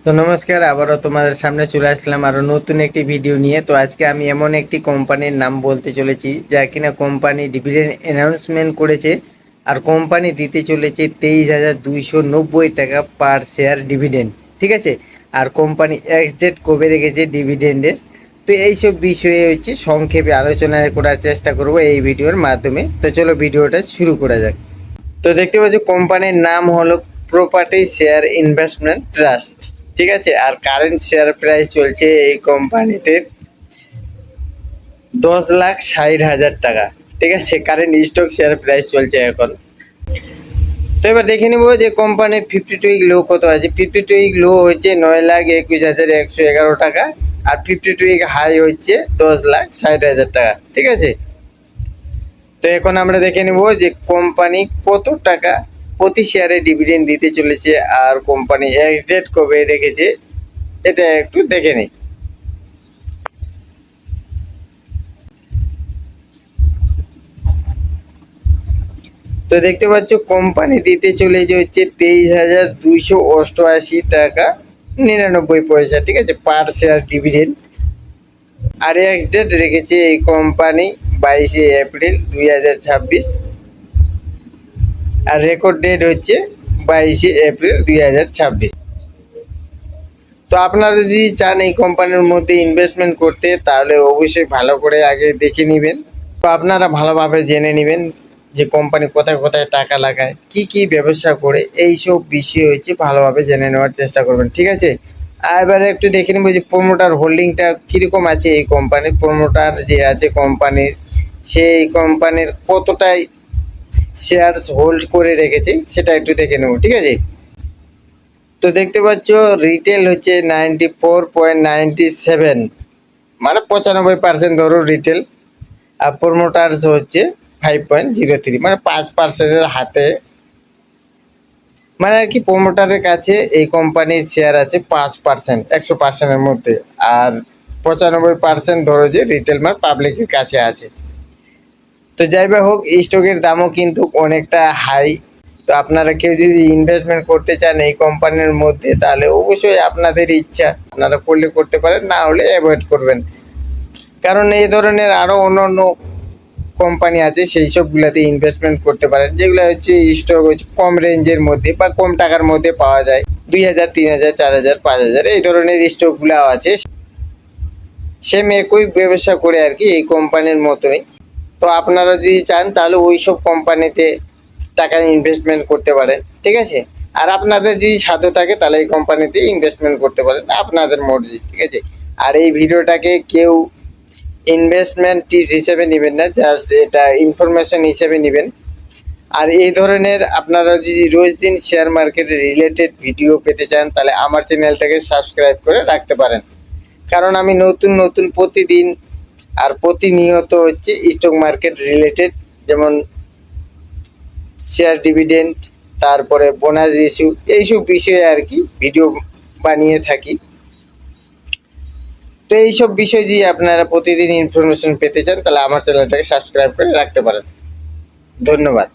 তো নমস্কার, আবারও তোমাদের সামনে চলে আসলাম আরো নতুন একটি ভিডিও নিয়ে। তো আজকে আমি এমন একটি কোম্পানির নাম বলতে চলেছি যা কিনা কোম্পানি ডিভিডেন্ড অ্যানাউন্সমেন্ট করেছে, আর কোম্পানি দিতে চলেছে 23,290 টাকা পার শেয়ার ডিভিডেন্ড। ঠিক আছে, আর কোম্পানি এক্স ডেট কবে রেখেছে ডিভিডেন্ডের, তো এইসব বিষয়ে সংক্ষেপে আলোচনা করার চেষ্টা করব এই ভিডিওর মাধ্যমে। তো চলো ভিডিওটা শুরু করা যাক। তো দেখতে পাচ্ছ কোম্পানির নাম হলো প্রপার্টি শেয়ার ইনভেস্টমেন্ট ট্রাস্ট। ঠিক আছে, আর কারেন্ট শেয়ার প্রাইস চলছে এই কোম্পানিটির 10,60,000 টাকা। ঠিক আছে, কারেন্ট স্টক শেয়ার প্রাইস চলছে এখন। তো এবার দেখে নেবো যে কোম্পানির 52 উইক লো কত আছে। 52 উইক লো হচ্ছে 9,21,111 টাকা, আর 52 উইক হাই হচ্ছে 10,60,000 টাকা। ঠিক আছে, তো এখন আমরা দেখে নেব যে কোম্পানি কত টাকা প্রতি শেয়ারে ডিভিডেন্ড দিতে চলেছে, আর কোম্পানি এক্স ডেট কবে রেখেছে এটা একটু দেখে নিই। তো দেখতে পাচ্ছ কোম্পানি দিতে চলেছে 23,288 টাকা 99 পয়সা। ঠিক আছে, পার শেয়ার ডিভিডেন্ড। আর এক্স ডেট রেখেছে এই কোম্পানি 22শে এপ্রিল 2026, আর রেকর্ড ডেট হচ্ছে 22শে এপ্রিল 2026। তো আপনারা যদি চান এই কোম্পানির মধ্যে ইনভেস্টমেন্ট করতে, তাহলে অবশ্যই ভালো করে আগে দেখে নেবেন। তো আপনারা ভালোভাবে জেনে নেবেন যে কোম্পানি কোথায় কোথায় টাকা লাগায়, কি কি ব্যবসা করে, এই সব বিষয় ভালোভাবে জেনে নেওয়ার চেষ্টা করবেন। ঠিক আছে, আর এবারে একটু দেখে নেব যে প্রোমোটার হোল্ডিংটা কীরকম আছে এই কোম্পানির। প্রোমোটার যে আছে কোম্পানির, সেই কোম্পানির কতটাই শেয়ারস হোল্ড করে রেখেছে সেটা একটু দেখে নেব। ঠিক আছে, তো দেখতে পাচ্ছ রিটেল হচ্ছে 94.97, মানে 95% ধরো রিটেল। আর প্রোমোটার্স হচ্ছে 5.03, মানে 5%-এর হাতে, মানে আর কি প্রোমোটারের কাছে এই কোম্পানির শেয়ার আছে 5%, 100%-এর মধ্যে। আর 95% ধরো যে রিটেল মানে পাবলিকের কাছে আছে। তো যাই বা হোক, স্টকের দামও কিন্তু অনেকটা হাই। তো আপনারা কেউ যদি ইনভেস্টমেন্ট করতে চান এই কোম্পানির মধ্যে, তাহলে অবশ্যই আপনাদের ইচ্ছা, আপনারা করলে করতে পারেন, না হলে অ্যাভয়েড করবেন। কারণ এই ধরনের আরও অন্য অন্য কোম্পানি আছে, সেই সবগুলোতে ইনভেস্টমেন্ট করতে পারেন, যেগুলো স্টক কম রেঞ্জের মধ্যে বা কম টাকার মধ্যে পাওয়া যায়। 2,000, 3,000, 4,000, 5,000 এই ধরনের স্টকগুলো আছে। সেম একই ব্যবসা করে আর কি এই কোম্পানির মতোই। তো আপনারা যদি চান তাহলে ওই সব কোম্পানিতে টাকা ইনভেস্টমেন্ট করতে পারেন। ঠিক আছে, আর আপনাদের যদি সাধ্য থাকে তাহলে এই কোম্পানিতে ইনভেস্টমেন্ট করতে পারেন, আপনাদের মর্জি। ঠিক আছে, আর এই ভিডিওটাকে কেউ ইনভেস্টমেন্ট টিপস হিসেবে নেবেন না, জাস্ট এটা ইনফরমেশন হিসেবে নেবেন। আর এই ধরনের আপনারা যদি রোজ দিন শেয়ার মার্কেটে রিলেটেড ভিডিও পেতে চান, তাহলে আমার চ্যানেলটাকে সাবস্ক্রাইব করে রাখতে পারেন। কারণ আমি নতুন নতুন প্রতিদিন আর প্রতিনিয়ত স্টক মার্কেট রিলেটেড, যেমন শেয়ার ডিভিডেন্ড, তারপরে বোনাস ইস্যু, এইসব বিষয়ে আর কি ভিডিও বানিয়ে থাকি। তো এইসব বিষয় যদি আপনারা প্রতিদিন ইনফরমেশন পেতে চান, তাহলে আমার চ্যানেলটাকে সাবস্ক্রাইব করে রাখতে পারেন। ধন্যবাদ।